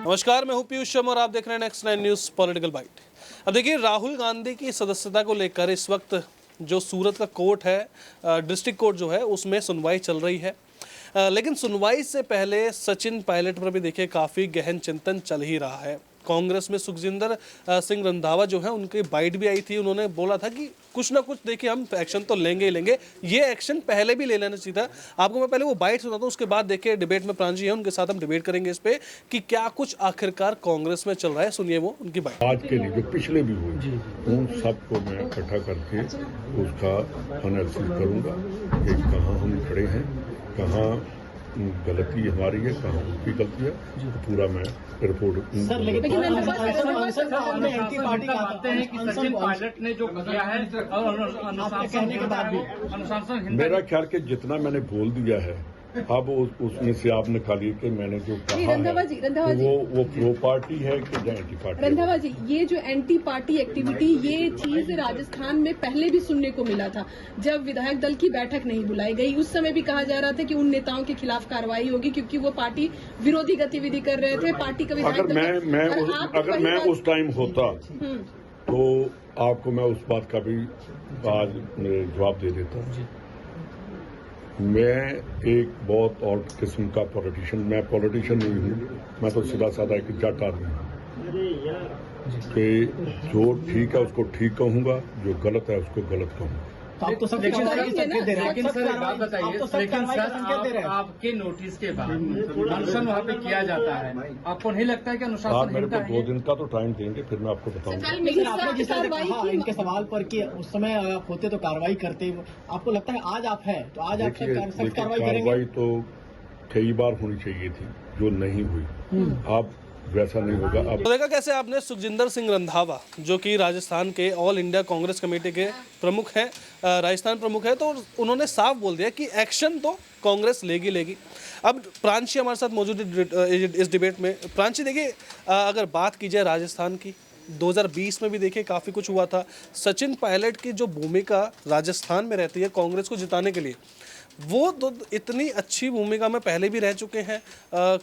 नमस्कार, मैं हूं पीयूष शर्मा और आप देख रहे हैं नेक्स्ट 9 न्यूज़ पॉलिटिकल बाइट। अब देखिए, राहुल गांधी की सदस्यता को लेकर इस वक्त जो सूरत का कोर्ट है, डिस्ट्रिक्ट कोर्ट जो है, उसमें सुनवाई चल रही है। लेकिन सुनवाई से पहले सचिन पायलट पर भी देखिए काफ़ी गहन चिंतन चल ही रहा है। कांग्रेस में सुखजिंदर सिंह रंधावा जो है, उनकी बाइट भी आई थी। उन्होंने बोला था कि कुछ ना कुछ देखिए हम एक्शन तो लेंगे ही लेंगे, ये एक्शन पहले भी ले लेना चाहिए था। आपको मैं पहले वो बाइट सुनाता हूँ, उसके बाद देखिए डिबेट में प्राण जी है, उनके साथ हम डिबेट करेंगे इस पे कि क्या कुछ आखिरकार कांग्रेस में चल रहा है। सुनिए वो उनकी बाइट। आज के लिए जो पिछले भी हुए उन सबको मैं इकट्ठा करके उसका एनालिसिस करूंगा कि कहाँ हम खड़े हैं, कहाँ गलती हमारी है, कहाँ उसकी गलती है, तो पूरा मैं रिपोर्ट। सर, लेकिन एंटी पार्टी कहते हैं कि सचिन पायलट ने जो किया है कहने के बाद भी अनुशासन। मेरा ख्याल कि जितना मैंने बोल दिया है, अब उसमें से आप निकालिए कि मैंने जो कहा है तो वो प्रो पार्टी है कि एंटी पार्टी। रंधावा जी, ये जो एंटी पार्टी एक्टिविटी, ये चीज राजस्थान में पहले भी सुनने को मिला था। जब विधायक दल की बैठक नहीं बुलाई गई, उस समय भी कहा जा रहा था कि उन नेताओं के खिलाफ कार्रवाई होगी क्योंकि वो पार्टी विरोधी गतिविधि कर रहे थे। पार्टी का अगर मैं उस टाइम होता तो आपको मैं उस बात का भी आज जवाब दे देता हूँ। मैं एक बहुत और किस्म का पॉलिटिशियन, मैं पॉलिटिशियन नहीं हूँ, मैं तो सीधा साधा एक जट आदमी हूँ कि जो ठीक है उसको ठीक कहूँगा, जो गलत है उसको गलत कहूँगा। आप तो सब लेकिन सर एक बात बताइए, लेकिन सर आपके नोटिस के बाद अनशन वहाँ पे किया जाता है, आपको नहीं लगता है कि अनुशासन? आप मेरे को 2 दिन का तो टाइम देंगे, फिर मैं आपको बताऊंगा। आपने जिस तरह कहा इनके सवाल पर कि उस समय आप होते तो कार्रवाई करते, आपको लगता है आज आप है तो आज आप सख्त कार्रवाई करेंगे? कार्रवाई तो कई बार होनी चाहिए थी, जो नहीं हुई। अब वैसा नहीं होगा। अब तो देखा कैसे आपने सुखजिंदर सिंह रंधावा, जो कि राजस्थान के ऑल इंडिया कांग्रेस कमेटी के प्रमुख हैं, राजस्थान प्रमुख है, तो उन्होंने साफ बोल दिया कि एक्शन तो कांग्रेस लेगी। अब प्रांशी हमारे साथ मौजूद है इस डिबेट में। प्रांशी, देखिए, अगर बात की जाए राजस्थान की, 2020 में भी देखिए काफ़ी कुछ हुआ था। सचिन पायलट की जो भूमिका राजस्थान में रहती है कांग्रेस को जिताने के लिए, वो तो इतनी अच्छी भूमिका में पहले भी रह चुके हैं।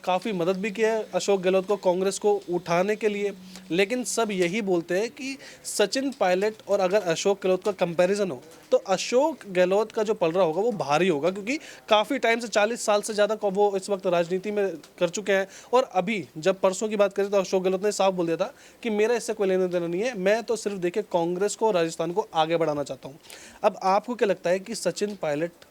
काफ़ी मदद भी की है अशोक गहलोत को कांग्रेस को उठाने के लिए। लेकिन सब यही बोलते हैं कि सचिन पायलट और अगर अशोक गहलोत का कंपैरिजन हो तो अशोक गहलोत का जो पलड़ा होगा वो भारी होगा, क्योंकि काफ़ी टाइम से 40 साल से ज़्यादा वो इस वक्त राजनीति में कर चुके हैं। और अभी जब परसों की बात करें तो अशोक गहलोत ने साफ बोल दिया था कि मेरा इससे कोई लेना देना नहीं है, मैं तो सिर्फ देखिए कांग्रेस को, राजस्थान को आगे बढ़ाना चाहता हूँ। अब आपको क्या लगता है कि सचिन पायलट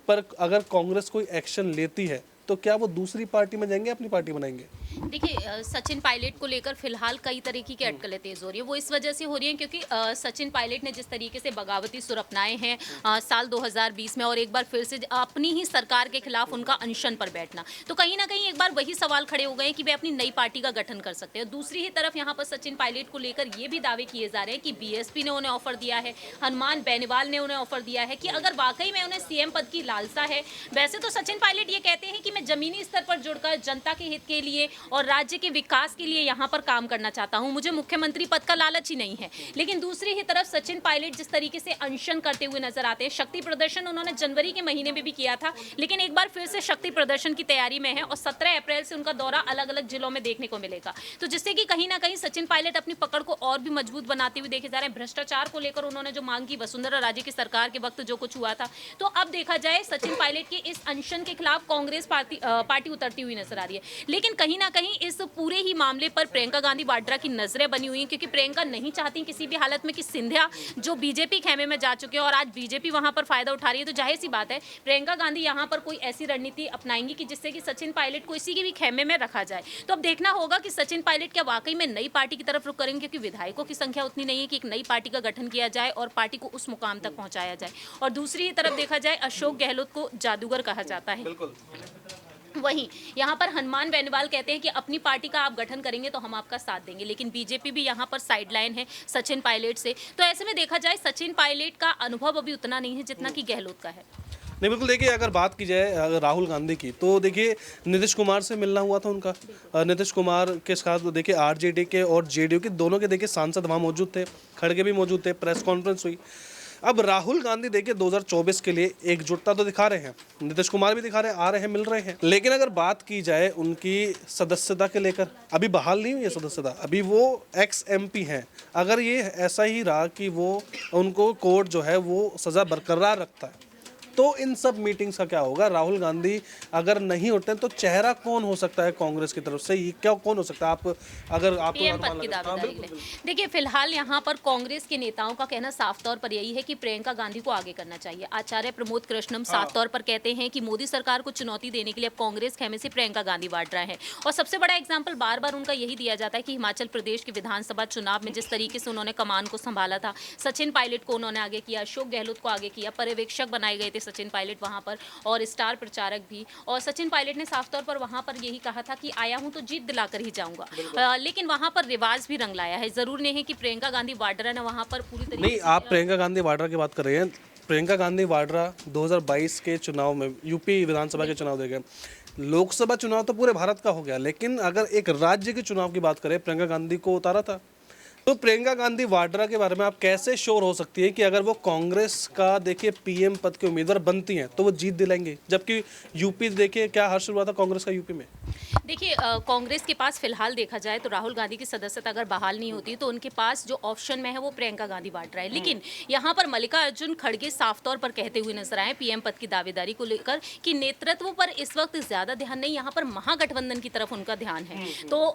पर अगर कांग्रेस कोई एक्शन लेती है तो क्या वो दूसरी पार्टी में जाएंगे, अपनी पार्टी बनाएंगे? देखिए, सचिन पायलट को लेकर फिलहाल कई तरीके की अटकलें तेज हो रही है। वो इस वजह से हो रही हैं क्योंकि सचिन पायलट ने जिस तरीके से बगावती सुर अपनाए हैं साल 2020 में, और एक बार फिर से अपनी ही सरकार के खिलाफ उनका अनशन पर बैठना, तो कहीं ना कहीं एक बार वही सवाल खड़े हो गए कि वे अपनी नई पार्टी का गठन कर सकते हैं। दूसरी ही तरफ यहाँ पर सचिन पायलट को लेकर ये भी दावे किए जा रहे हैं कि बीएसपी ने उन्हें ऑफर दिया है, हनुमान बेनीवाल ने उन्हें ऑफर दिया है कि अगर वाकई में उन्हें सीएम पद की लालसा है। वैसे तो सचिन पायलट ये कहते हैं कि मैं जमीनी स्तर पर जुड़कर जनता के हित के लिए और राज्य के विकास के लिए यहाँ पर काम करना चाहता हूँ, मुझे मुख्यमंत्री पद का लालच ही नहीं है। लेकिन दूसरी ही तरफ सचिन पायलट जिस तरीके से अनशन करते हुए नजर आते हैं, शक्ति प्रदर्शन उन्होंने जनवरी के महीने में भी किया था, लेकिन एक बार फिर से शक्ति प्रदर्शन की तैयारी में है और 17 अप्रैल से उनका दौरा अलग अलग जिलों में देखने को मिलेगा। तो जिससे कि कहीं ना कहीं सचिन पायलट अपनी पकड़ को और भी मजबूत बनाते हुए देखे जा रहे हैं। भ्रष्टाचार को लेकर उन्होंने जो मांग की, वसुंधरा राजे की सरकार के वक्त जो कुछ हुआ था, तो अब देखा जाए सचिन पायलट के इस अनशन के खिलाफ कांग्रेस पार्टी उतरती हुई नजर आ रही है। लेकिन कहीं ना कहीं इस पूरे ही मामले पर प्रियंका गांधी वाड्रा की नजरें बनी हुई हैं, क्योंकि प्रियंका नहीं चाहती किसी भी हालत में कि सिंधिया जो बीजेपी खेमे में जा चुके हैं और आज बीजेपी वहां पर फायदा उठा रही है, तो जाहिर सी बात है प्रियंका गांधी यहां पर कोई ऐसी रणनीति अपनाएंगी कि जिससे कि सचिन पायलट को इसी के भी खेमे में रखा जाए। तो अब देखना होगा कि सचिन पायलट क्या वाकई में नई पार्टी की तरफ रुख करेंगे, क्योंकि विधायकों की संख्या उतनी नहीं है कि एक नई पार्टी का गठन किया जाए और पार्टी को उस मुकाम तक पहुंचाया जाए। और दूसरी ही तरफ देखा जाए, अशोक गहलोत को जादूगर कहा जाता है। वहीं यहाँ पर हनुमान बेनीवाल कहते हैं कि अपनी पार्टी का आप गठन करेंगे तो हम आपका साथ देंगे, लेकिन बीजेपी भी यहाँ पर साइडलाइन है सचिन पायलट से। तो ऐसे में देखा जाए सचिन पायलट का अनुभव अभी उतना नहीं है जितना कि गहलोत का है। नहीं, बिल्कुल। देखिए, अगर बात की जाए अगर राहुल गांधी की, तो देखिए नीतीश कुमार से मिलना हुआ था उनका। नीतीश कुमार के साथ देखिए आरजेडी के और जेडीयू के दोनों के देखिए सांसद वहाँ मौजूद थे, खड़गे भी मौजूद थे, प्रेस कॉन्फ्रेंस हुई। अब राहुल गांधी देखिए 2024 के लिए एकजुटता तो दिखा रहे हैं, नीतीश कुमार भी दिखा रहे हैं, आ रहे हैं, मिल रहे हैं, लेकिन अगर बात की जाए उनकी सदस्यता के लेकर, अभी बहाल नहीं हुई है सदस्यता, अभी वो एक्स MP हैं। अगर ये ऐसा ही रहा कि वो उनको कोर्ट जो है वो सज़ा बरकरार रखता है, तो इन सब मीटिंग्स का क्या होगा? राहुल गांधी अगर नहीं होते तो चेहरा कौन हो सकता है कांग्रेस की तरफ से? ये क्या कौन हो सकता है? आप अगर आप पीएम पद की दावेदारी के लिए देखिए, फिलहाल यहाँ पर कांग्रेस के नेताओं का कहना साफ तौर पर यही है कि प्रियंका गांधी को आगे करना चाहिए। आचार्य प्रमोद कृष्णम साफ तौर पर कहते हैं कि मोदी सरकार को चुनौती देने के लिए अब कांग्रेस खेमे से प्रियंका गांधी बांट रहा है। और सबसे बड़ा एग्जाम्पल बार बार उनका यही दिया जाता है कि हिमाचल प्रदेश के विधानसभा चुनाव में जिस तरीके से उन्होंने कमान को संभाला था, सचिन पायलट को उन्होंने आगे किया, अशोक गहलोत को आगे किया, पर्यवेक्षक बनाए गए थे सचिन पायलट वहां पर और स्टार प्रचारक भी। और सचिन पायलट ने साफ तौर पर वहां पर यही कहा था कि आया हूं तो जीत दिलाकर ही जाऊंगा, लेकिन वहां पर रिवाज भी रंग लाया है। जरूर नहीं है कि प्रियंका गांधी वाड्रा ने वहां पर पूरी तरीके नहीं, आप प्रियंका गांधी वाड्रा की बात कर रहे हैं। प्रियंका गांधी वाड्रा 2022 के चुनाव में यूपी विधानसभा के चुनाव देखे, लोकसभा चुनाव तो पूरे भारत का हो गया, लेकिन अगर एक राज्य के चुनाव की बात करें, प्रियंका गांधी को उतारा था। तो प्रियंका गांधी वाड्रा के बारे में आप कैसे श्योर हो सकती है कि अगर वो कांग्रेस का देखिए PM पद के उम्मीदवार बनती हैं तो वो जीत दिलाएंगे? जबकि यूपी देखिए क्या हर्ष हुआ था कांग्रेस का यूपी में। देखिए, कांग्रेस के पास फिलहाल देखा जाए तो राहुल गांधी की सदस्यता अगर बहाल नहीं होती तो उनके पास जो ऑप्शन में है वो प्रियंका गांधी वाड्रा है। लेकिन यहाँ पर मल्लिकार्जुन खड़गे साफ तौर पर कहते हुए नजर आए PM पद की दावेदारी को लेकर कि नेतृत्व पर इस वक्त ज्यादा ध्यान नहीं, यहाँ पर महागठबंधन की तरफ उनका ध्यान है। तो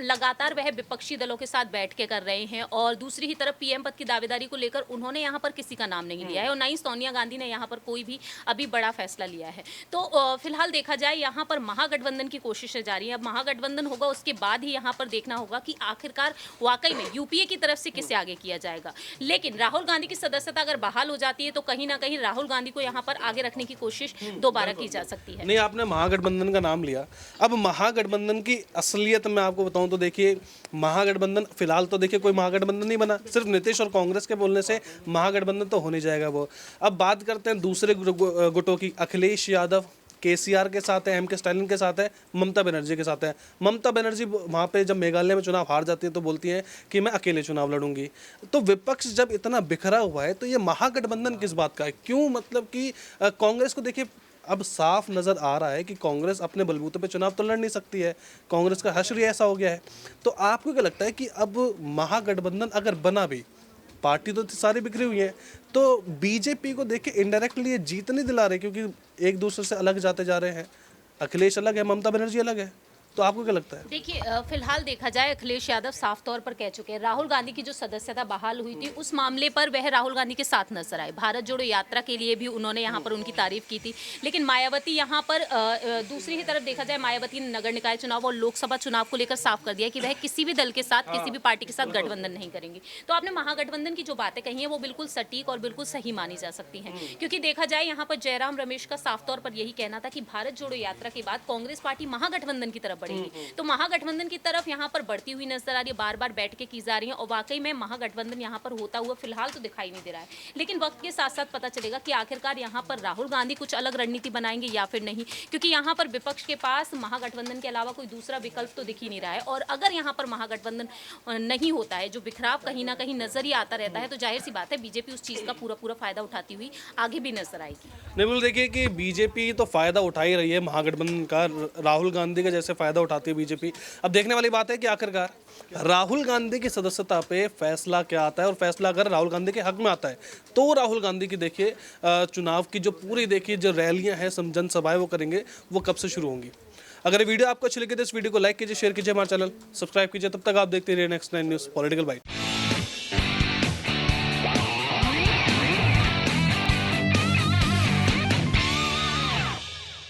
लगातार वह विपक्षी दलों के साथ बैठ के कर रहे हैं और दूसरी ही तरफ PM पद की दावेदारी को लेकर उन्होंने यहाँ पर किसी का नाम नहीं लिया है और ना ही सोनिया गांधी ने यहाँ पर कोई भी अभी बड़ा फैसला लिया है। तो फिलहाल देखा जाए यहाँ पर महागठबंधन की कोशिशें जारी है। अब महागठबंधन होगा उसके बाद ही यहाँ पर देखना होगा कि आखिरकार वाकई में UPA की तरफ से किसे आगे किया जाएगा। लेकिन राहुल गांधी की सदस्यता अगर बहाल हो जाती है तो कहीं ना कहीं राहुल गांधी को यहाँ पर आगे रखने की कोशिश दोबारा की जा सकती है। नहीं, आपने महागठबंधन का नाम लिया। अब महागठबंधन की असलियत मैं आपको बताऊं तो देखिए, महागठबंधन फिलहाल तो देखिए कोई महागठबंधन नहीं बना, सिर्फ नीतीश और कांग्रेस के बोलने से महागठबंधन तो हो नहीं जाएगा वो। अब बात करते हैं दूसरे गुटों की। अखिलेश यादव KCR के साथ है, MK स्टालिन के साथ है, ममता बनर्जी के साथ है। ममता बनर्जी वहाँ पे जब मेघालय में चुनाव हार जाती है तो बोलती हैं कि मैं अकेले चुनाव लड़ूंगी। तो विपक्ष जब इतना बिखरा हुआ है तो ये महागठबंधन किस बात का है? क्यों, मतलब कि कांग्रेस को देखिए अब साफ नज़र आ रहा है कि कांग्रेस अपने बलबूते पे चुनाव तो लड़ नहीं सकती है, कांग्रेस का हश्र ऐसा हो गया है। तो आपको क्या लगता है कि अब महागठबंधन अगर बना भी, पार्टी तो सारी बिखरी हुई है, तो बीजेपी को देख के इनडायरेक्टली ये जीत नहीं दिला रहे क्योंकि एक दूसरे से अलग जाते जा रहे हैं? अखिलेश अलग है, ममता बनर्जी अलग है, तो आपको क्या लगता है? देखिए, फिलहाल देखा जाए अखिलेश यादव साफ तौर पर कह चुके हैं राहुल गांधी की जो सदस्यता बहाल हुई थी उस मामले पर वह राहुल गांधी के साथ नजर आए। भारत जोड़ो यात्रा के लिए भी उन्होंने यहाँ पर उनकी तारीफ की थी। लेकिन मायावती यहाँ पर दूसरी ही तरफ देखा जाए, मायावती ने नगर निकाय चुनाव और लोकसभा चुनाव को लेकर साफ कर दिया कि वह किसी भी दल के साथ, किसी भी पार्टी के साथ गठबंधन नहीं करेंगी। तो आपने महागठबंधन की जो बातें कही हैं वो बिल्कुल सटीक और बिल्कुल सही मानी जा सकती हैं, क्योंकि देखा जाए यहाँ पर जयराम रमेश का साफ तौर पर यही कहना था कि भारत जोड़ो यात्रा के बाद कांग्रेस पार्टी महागठबंधन की तरफ बढ़ेगी। तो महागठबंधन की तरफ यहाँ पर बढ़ती हुई नजर आ रही है, बार बार बैठ के की जा रही है और वाकई में महागठबंधन यहाँ पर होता हुआ फिलहाल तो दिखाई नहीं दे रहा है। लेकिन वक्त के साथ साथ पता चलेगा कि आखिरकार यहाँ पर राहुल गांधी कुछ अलग रणनीति बनाएंगे या फिर नहीं, क्योंकि यहाँ पर विपक्ष के पास महागठबंधन के अलावा कोई दूसरा विकल्प तो दिख ही नहीं रहा है। और अगर यहाँ पर महागठबंधन नहीं होता है, जो बिखराव कहीं ना कहीं नजर ही आता रहता है, तो जाहिर सी बात है बीजेपी उस चीज का पूरा फायदा उठाती हुई आगे भी नजर आएगी। नहीं, देखिए कि बीजेपी तो फायदा उठा ही रही है महागठबंधन का, राहुल गांधी का जैसे फायदा उठाती है बीजेपी। अब देखने वाली बात है कि आखिरकार राहुल गांधी की सदस्यता पे फैसला क्या आता है, और फैसला अगर राहुल गांधी के हक में आता है तो राहुल गांधी की देखिए चुनाव की जो पूरी देखिए जो रैलियां हैं, जनसभाएं वो करेंगे, वो कब से शुरू होंगी। अगर ये वीडियो आपको अच्छी लगी तो इस वीडियो को लाइक कीजिए, शेयर कीजिए, हमारा चैनल सब्सक्राइब कीजिए। तब तक आप देखते रहिए नेक्स्ट 9 न्यूज़ पॉलिटिकल बाइट।